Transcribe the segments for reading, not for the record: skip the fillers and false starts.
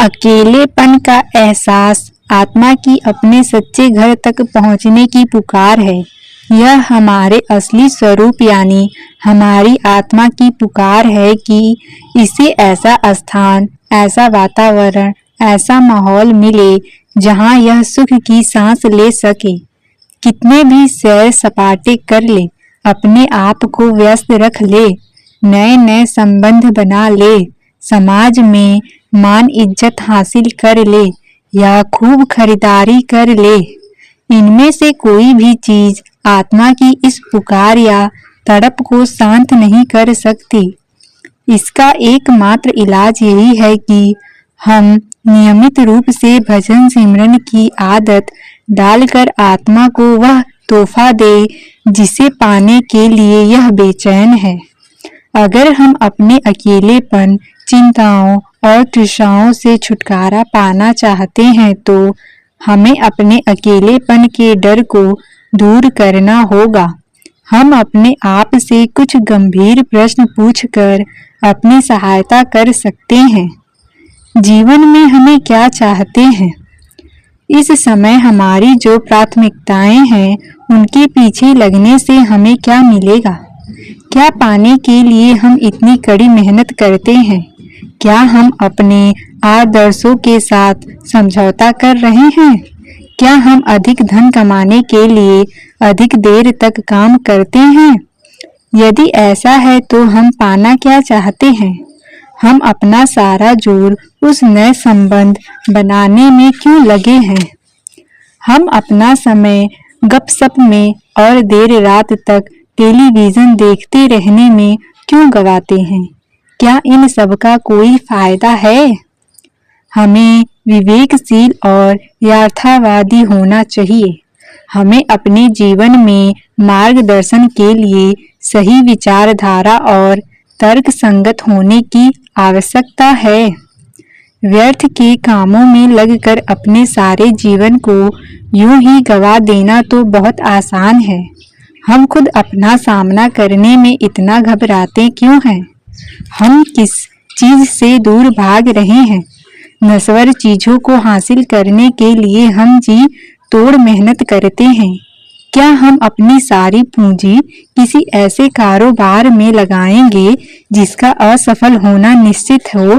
अकेलेपन का एहसास आत्मा की अपने सच्चे घर तक पहुंचने की पुकार है। यह हमारे असली स्वरूप यानी हमारी आत्मा की पुकार है कि इसे ऐसा स्थान, ऐसा वातावरण, ऐसा माहौल मिले जहां यह सुख की सांस ले सके। कितने भी सैर सपाटे कर ले, अपने आप को व्यस्त रख ले, नए नए संबंध बना ले, समाज में मान इज्जत हासिल कर ले या खूब खरीदारी कर ले, इनमें से कोई भी चीज आत्मा की इस पुकार या तड़प को शांत नहीं कर सकती। इसका एकमात्र इलाज यही है कि हम नियमित रूप से भजन सिमरन की आदत डालकर आत्मा को वह तोहफा दे जिसे पाने के लिए यह बेचैन है। अगर हम अपने अकेलेपन, चिंताओं और तृष्णाओं से छुटकारा पाना चाहते हैं तो हमें अपने अकेलेपन के डर को दूर करना होगा। हम अपने आप से कुछ गंभीर प्रश्न पूछकर अपनी सहायता कर सकते हैं। जीवन में हमें क्या चाहते हैं? इस समय हमारी जो प्राथमिकताएं हैं उनके पीछे लगने से हमें क्या मिलेगा? क्या पाने के लिए हम इतनी कड़ी मेहनत करते हैं? क्या हम अपने आदर्शों के साथ समझौता कर रहे हैं? क्या हम अधिक धन कमाने के लिए अधिक देर तक काम करते हैं? यदि ऐसा है तो हम पाना क्या चाहते हैं? हम अपना सारा जोर उस नए संबंध बनाने में क्यों लगे हैं? हम अपना समय गपशप में और देर रात तक टेलीविजन देखते रहने में क्यों गवाते हैं? क्या इन सब का कोई फायदा है? हमें विवेकशील और यथार्थवादी होना चाहिए। हमें अपने जीवन में मार्गदर्शन के लिए सही विचारधारा और तर्क संगत होने की आवश्यकता है। व्यर्थ के कामों में लगकर अपने सारे जीवन को यूं ही गवा देना तो बहुत आसान है। हम खुद अपना सामना करने में इतना घबराते क्यों हैं? हम किस चीज से दूर भाग रहे हैं? नश्वर चीजों को हासिल करने के लिए हम जी तोड़ मेहनत करते हैं। क्या हम अपनी सारी पूंजी किसी ऐसे कारोबार में लगाएंगे जिसका असफल होना निश्चित हो?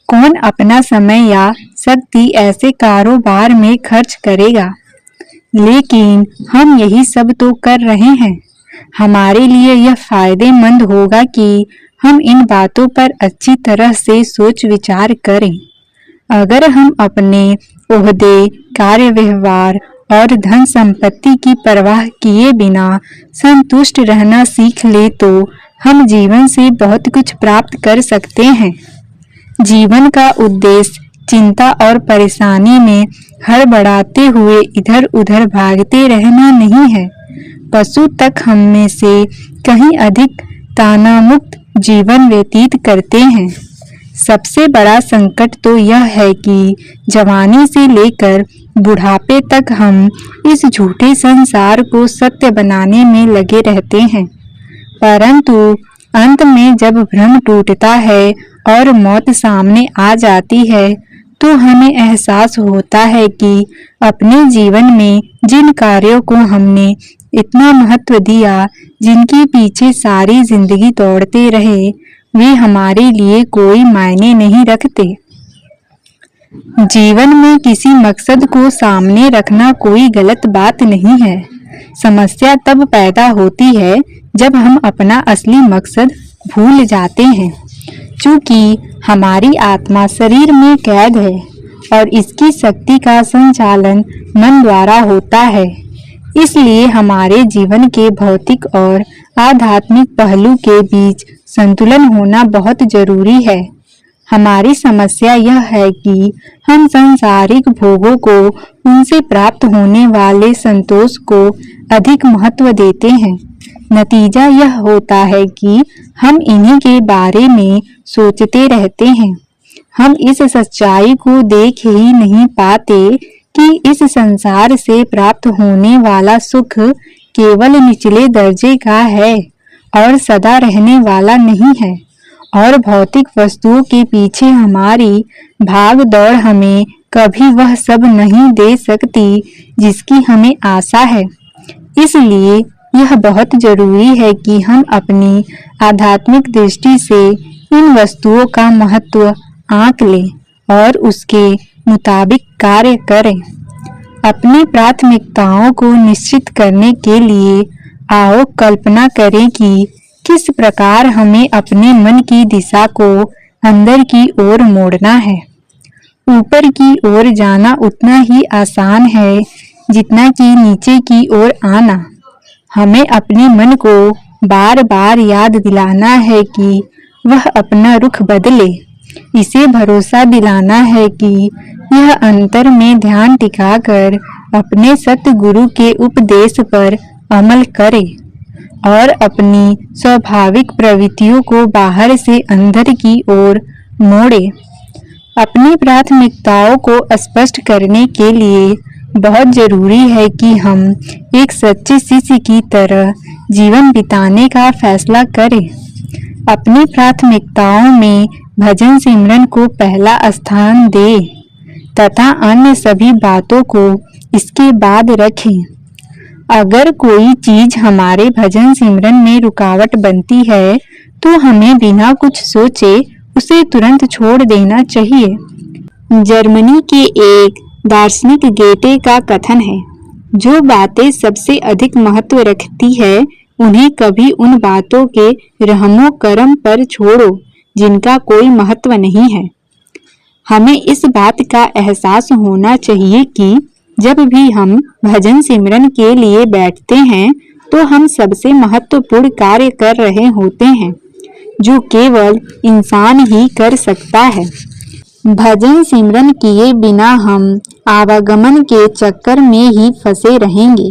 कौन अपना समय या शक्ति ऐसे कारोबार में खर्च करेगा? लेकिन हम यही सब तो कर रहे हैं। हमारे लिए यह फायदेमंद होगा कि हम इन बातों पर अच्छी तरह से सोच विचार करें। अगर हम अपने ओहदे, कार्य व्यवहार और धन संपत्ति की परवाह किए बिना संतुष्ट रहना सीख ले तो हम जीवन से बहुत कुछ प्राप्त कर सकते हैं। जीवन का उद्देश्य चिंता और परेशानी में हड़बड़ाते हुए इधर उधर भागते रहना नहीं है। पशु तक हम में से कहीं अधिक तनावमुक्त जीवन व्यतीत करते हैं। सबसे बड़ा संकट तो यह है कि जवानी से लेकर बुढ़ापे तक हम इस झूठे संसार को सत्य बनाने में लगे रहते हैं, परंतु अंत में जब भ्रम टूटता है और मौत सामने आ जाती है तो हमें एहसास होता है कि अपने जीवन में जिन कार्यों को हमने इतना महत्व दिया, जिनके पीछे सारी जिंदगी दौड़ते रहे, वे हमारे लिए कोई मायने नहीं रखते। जीवन में किसी मकसद को सामने रखना कोई गलत बात नहीं है। समस्या तब पैदा होती है जब हम अपना असली मकसद भूल जाते हैं। चूंकि हमारी आत्मा शरीर में कैद है और इसकी शक्ति का संचालन मन द्वारा होता है, इसलिए हमारे जीवन के भौतिक और आध्यात्मिक पहलू के बीच संतुलन होना बहुत जरूरी है। हमारी समस्या यह है कि हम सांसारिक भोगों को, उनसे प्राप्त होने वाले संतोष को अधिक महत्व देते हैं। नतीजा यह होता है कि हम इन्हीं के बारे में सोचते रहते हैं। हम इस सच्चाई को देख ही नहीं पाते कि इस संसार से प्राप्त होने वाला सुख केवल निचले दर्जे का है और सदा रहने वाला नहीं है। और भौतिक वस्तुओं के पीछे हमारी भाग दौड़ हमें कभी वह सब नहीं दे सकती जिसकी हमें आशा है। इसलिए यह बहुत जरूरी है कि हम अपनी आध्यात्मिक दृष्टि से इन वस्तुओं का महत्व आंक लें और उसके मुताबिक कार्य करें। अपनी प्राथमिकताओं को निश्चित करने के लिए आओ कल्पना करें कि किस प्रकार हमें अपने मन की दिशा को अंदर की ओर मोड़ना है। ऊपर की ओर जाना उतना ही आसान है जितना कि नीचे की ओर आना। हमें अपने मन को बार बार याद दिलाना है कि वह अपना रुख बदले। इसे भरोसा दिलाना है कि यह अंतर में ध्यान टिकाकर अपने सतगुरु के उपदेश पर अमल करे और अपनी स्वाभाविक प्रवृत्तियों को बाहर से अंदर की ओर मोड़े। अपनी प्राथमिकताओं को स्पष्ट करने के लिए बहुत जरूरी है कि हम एक सच्चे शिष्य की तरह जीवन बिताने का फैसला करें। अपनी प्राथमिकताओं में भजन सिमरन को पहला स्थान दें तथा अन्य सभी बातों को इसके बाद रखें। अगर कोई चीज हमारे भजन सिमरन में रुकावट बनती है तो हमें बिना कुछ सोचे उसे तुरंत छोड़ देना चाहिए। जर्मनी के एक दार्शनिक गेटे का कथन है, जो बातें सबसे अधिक महत्व रखती है उन्हें कभी उन बातों के रहमो करम पर छोड़ो जिनका कोई महत्व नहीं है। हमें इस बात का एहसास होना चाहिए कि जब भी हम भजन सिमरन के लिए बैठते हैं तो हम सबसे महत्वपूर्ण कार्य कर रहे होते हैं जो केवल इंसान ही कर सकता है। भजन सिमरन किए बिना हम आवागमन के चक्कर में ही फंसे रहेंगे।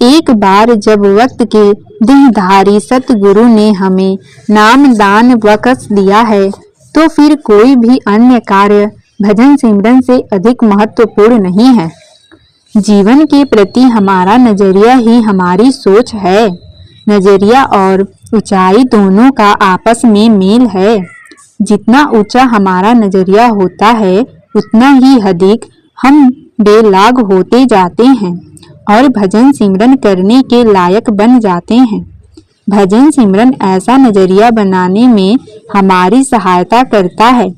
एक बार जब वक्त के देहधारी सतगुरु ने हमें नाम दान बख्श दिया है तो फिर कोई भी अन्य कार्य भजन सिमरन से अधिक महत्वपूर्ण नहीं है। जीवन के प्रति हमारा नजरिया ही हमारी सोच है। नजरिया और ऊंचाई दोनों का आपस में मेल है। जितना ऊंचा हमारा नजरिया होता है उतना ही अधिक हम बेलाग होते जाते हैं और भजन सिमरन करने के लायक बन जाते हैं। भजन सिमरन ऐसा नजरिया बनाने में हमारी सहायता करता है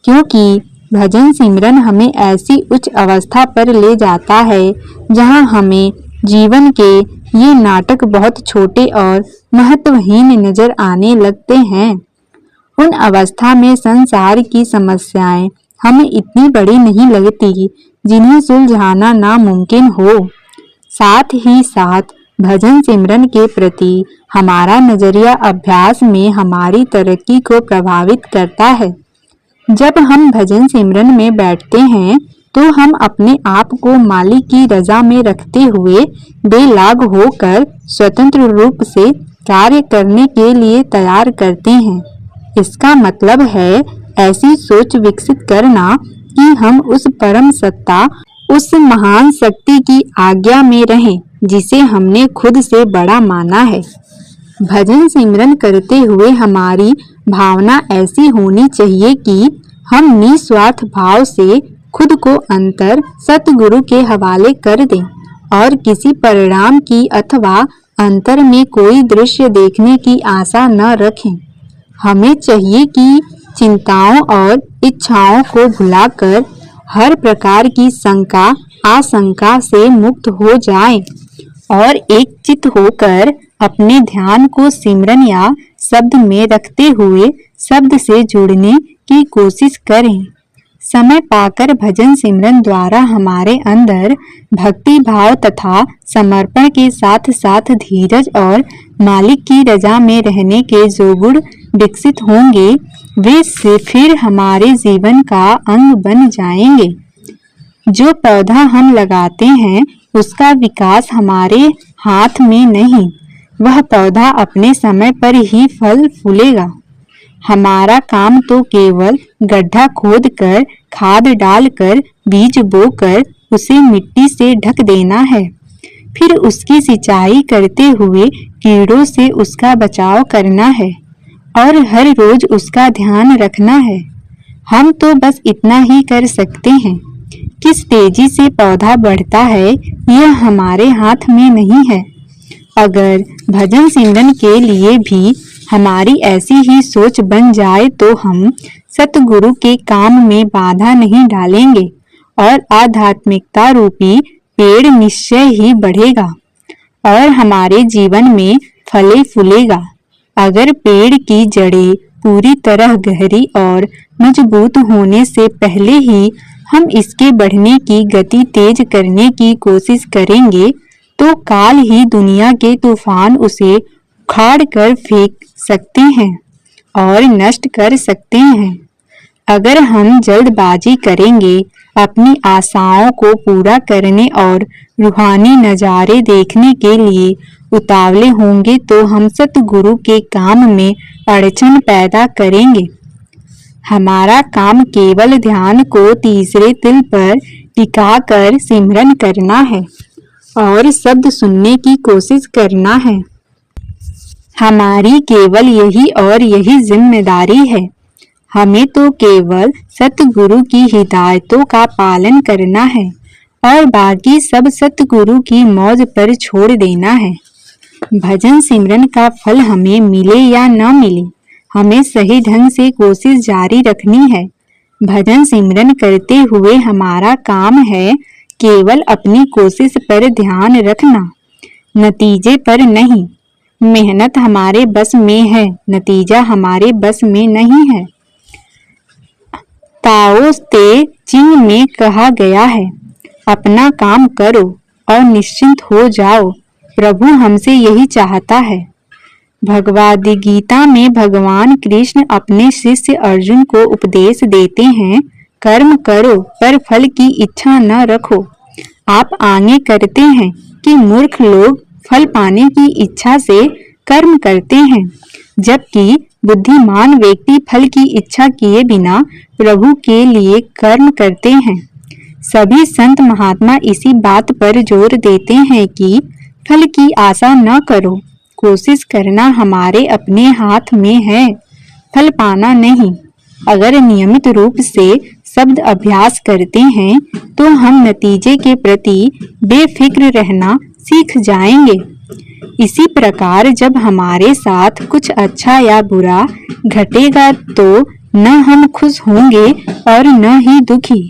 क्योंकि भजन सिमरन हमें ऐसी उच्च अवस्था पर ले जाता है जहां हमें जीवन के ये नाटक बहुत छोटे और महत्वहीन नजर आने लगते हैं। उन अवस्था में संसार की समस्याएं हमें इतनी बड़ी नहीं लगती जिन्हें सुलझाना नामुमकिन हो। साथ ही साथ भजन सिमरन के प्रति हमारा नजरिया अभ्यास में हमारी तरक्की को प्रभावित करता है। जब हम भजन सिमरन में बैठते हैं तो हम अपने आप को मालिक की रजा में रखते हुए बेलाग होकर स्वतंत्र रूप से कार्य करने के लिए तैयार करते हैं। इसका मतलब है ऐसी सोच विकसित करना कि हम उस परम सत्ता, उस महान शक्ति की आज्ञा में रहें जिसे हमने खुद से बड़ा माना है। भजन सिमरन करते हुए हमारी भावना ऐसी होनी चाहिए कि हम निस्वार्थ भाव से खुद को अंतर सतगुरु के हवाले कर दें और किसी परिणाम की अथवा अंतर में कोई दृश्य देखने की आशा न रखें। हमें चाहिए कि चिंताओं और इच्छाओं को भुलाकर हर प्रकार की शंका आशंका से मुक्त हो जाएं और एक चित्त होकर अपने ध्यान को सिमरन या शब्द में रखते हुए शब्द से जुड़ने की कोशिश करें। समय पाकर भजन सिमरन द्वारा हमारे अंदर भक्ति भाव तथा समर्पण के साथ साथ धीरज और मालिक की रजा में रहने के जो गुण विकसित होंगे वे से फिर हमारे जीवन का अंग बन जाएंगे। जो पौधा हम लगाते हैं उसका विकास हमारे हाथ में नहीं, वह पौधा अपने समय पर ही फल फूलेगा। हमारा काम तो केवल गड्ढा खोदकर खाद डालकर बीज बोकर उसे मिट्टी से ढक देना है, फिर उसकी सिंचाई करते हुए कीड़ों से उसका बचाव करना है और हर रोज उसका ध्यान रखना है। हम तो बस इतना ही कर सकते हैं। किस तेजी से पौधा बढ़ता है यह हमारे हाथ में नहीं है। अगर भजन सिमरन के लिए भी हमारी ऐसी ही सोच बन जाए तो हम सतगुरु के काम में बाधा नहीं डालेंगे और आध्यात्मिकता रूपी पेड़ निश्चय ही बढ़ेगा और हमारे जीवन में फले फूलेगा। अगर पेड़ की जड़ें पूरी तरह गहरी और मजबूत होने से पहले ही हम इसके बढ़ने की गति तेज करने की कोशिश करेंगे तो काल ही दुनिया के तूफान उसे उखाड़ कर फेंक सकते हैं और नष्ट कर सकते हैं। अगर हम जल्दबाजी करेंगे अपनी आशाओं को पूरा करने और रूहानी नज़ारे देखने के लिए उतावले होंगे तो हम सतगुरु के काम में अड़चन पैदा करेंगे। हमारा काम केवल ध्यान को तीसरे तिल पर टिकाकर सिमरन करना है और शब्द सुनने की कोशिश करना है। हमारी केवल यही और यही जिम्मेदारी है। हमें तो केवल सतगुरु की हिदायतों का पालन करना है और बाकी सब सतगुरु की मौज पर छोड़ देना है। भजन सिमरन का फल हमें मिले या न मिले, हमें सही ढंग से कोशिश जारी रखनी है। भजन सिमरन करते हुए हमारा काम है केवल अपनी कोशिश पर ध्यान रखना, नतीजे पर नहीं। मेहनत हमारे बस में है, नतीजा हमारे बस में नहीं है। ताओ ते चिंग में कहा गया है, अपना काम करो और निश्चिंत हो जाओ। प्रभु हमसे यही चाहता है। भगवद गीता में भगवान कृष्ण अपने शिष्य अर्जुन को उपदेश देते हैं, कर्म करो पर फल की इच्छा न रखो। आप आगे करते हैं कि मूर्ख लोग फल पाने की इच्छा से कर्म करते हैं, जबकि बुद्धिमान व्यक्ति फल की इच्छा किए बिना प्रभु के लिए कर्म करते हैं। सभी संत महात्मा इसी बात पर जोर देते हैं कि फल की आशा न करो, कोशिश करना हमारे अपने हाथ में है, फल पाना नहीं। अगर नियमित रूप से शब्द अभ्यास करते हैं तो हम नतीजे के प्रति बेफिक्र रहना सीख जाएंगे। इसी प्रकार जब हमारे साथ कुछ अच्छा या बुरा घटेगा तो न हम खुश होंगे और न ही दुखी।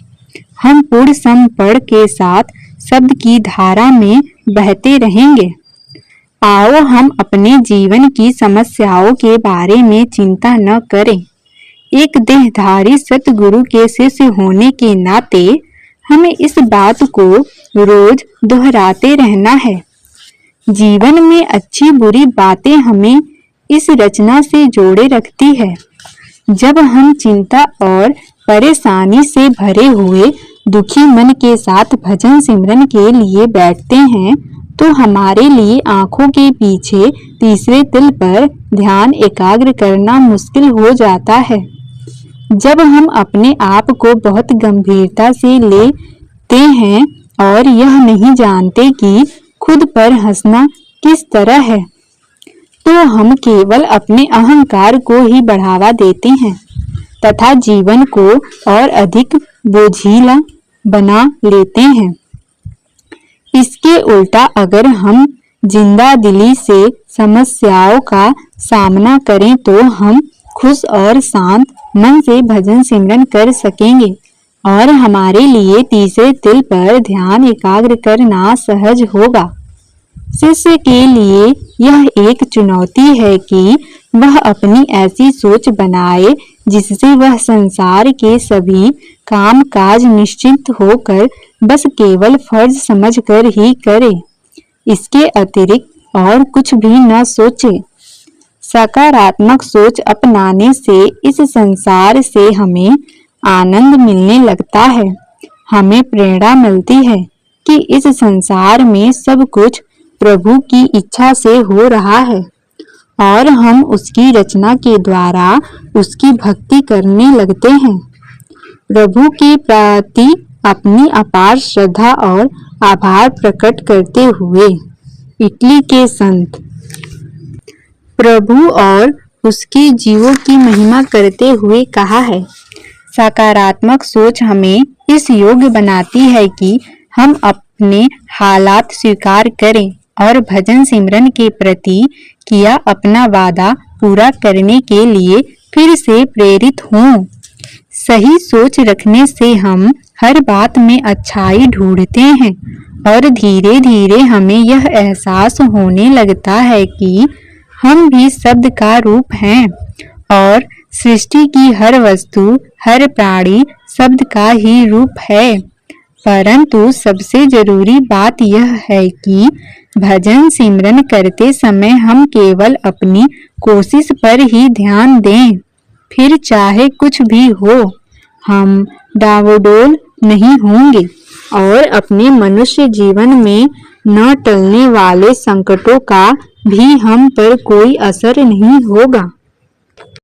हम पूर्ण समर्पण के साथ शब्द की धारा में बहते रहेंगे। आओ हम अपने जीवन की समस्याओं के बारे में चिंता न करें। एक देहधारी सतगुरु के शिष्य होने के नाते हमें इस बात को रोज दोहराते रहना है। जीवन में अच्छी बुरी बातें हमें इस रचना से जोड़े रखती है। जब हम चिंता और परेशानी से भरे हुए दुखी मन के साथ भजन सिमरन के लिए बैठते हैं तो हमारे लिए आंखों के पीछे तीसरे तिल पर ध्यान एकाग्र करना मुश्किल हो जाता है। जब हम अपने आप को बहुत गंभीरता से लेते हैं और यह नहीं जानते कि खुद पर हंसना किस तरह है, तो हम केवल अपने अहंकार को ही बढ़ावा देते हैं तथा जीवन को और अधिक बोझिला बना लेते हैं। इसके उल्टा अगर हम जिंदा दिली से समस्याओं का सामना करें तो हम खुश और शांत मन से भजन सिमरन कर सकेंगे और हमारे लिए तीसरे तिल पर ध्यान एकाग्र करना सहज होगा। शिष्य के लिए यह एक चुनौती है कि वह अपनी ऐसी सोच बनाए जिससे वह संसार के सभी काम काज निश्चिंत होकर बस केवल फर्ज समझकर ही करे, इसके अतिरिक्त और कुछ भी न सोचे। सकारात्मक सोच अपनाने से इस संसार से हमें आनंद मिलने लगता है। हमें प्रेरणा मिलती है कि इस संसार में सब कुछ प्रभु की इच्छा से हो रहा है और हम उसकी रचना के द्वारा उसकी भक्ति करने लगते हैं। प्रभु के प्रति अपनी अपार श्रद्धा और आभार प्रकट करते हुए इटली के संत प्रभु और उसके जीवों की महिमा करते हुए कहा है। सकारात्मक सोच हमें इस योग्य बनाती है कि हम अपने हालात स्वीकार करें और भजन सिमरन के प्रति किया अपना वादा पूरा करने के लिए फिर से प्रेरित हों। सही सोच रखने से हम हर बात में अच्छाई ढूंढते हैं और धीरे धीरे हमें यह एहसास होने लगता है कि हम भी शब्द का रूप हैं और सृष्टि की हर वस्तु, हर प्राणी शब्द का ही रूप है। परंतु सबसे जरूरी बात यह है कि भजन सिमरन करते समय हम केवल अपनी कोशिश पर ही ध्यान दें। फिर चाहे कुछ भी हो, हम डावाडोल नहीं होंगे और अपने मनुष्य जीवन में न टलने वाले संकटों का भी हम पर कोई असर नहीं होगा।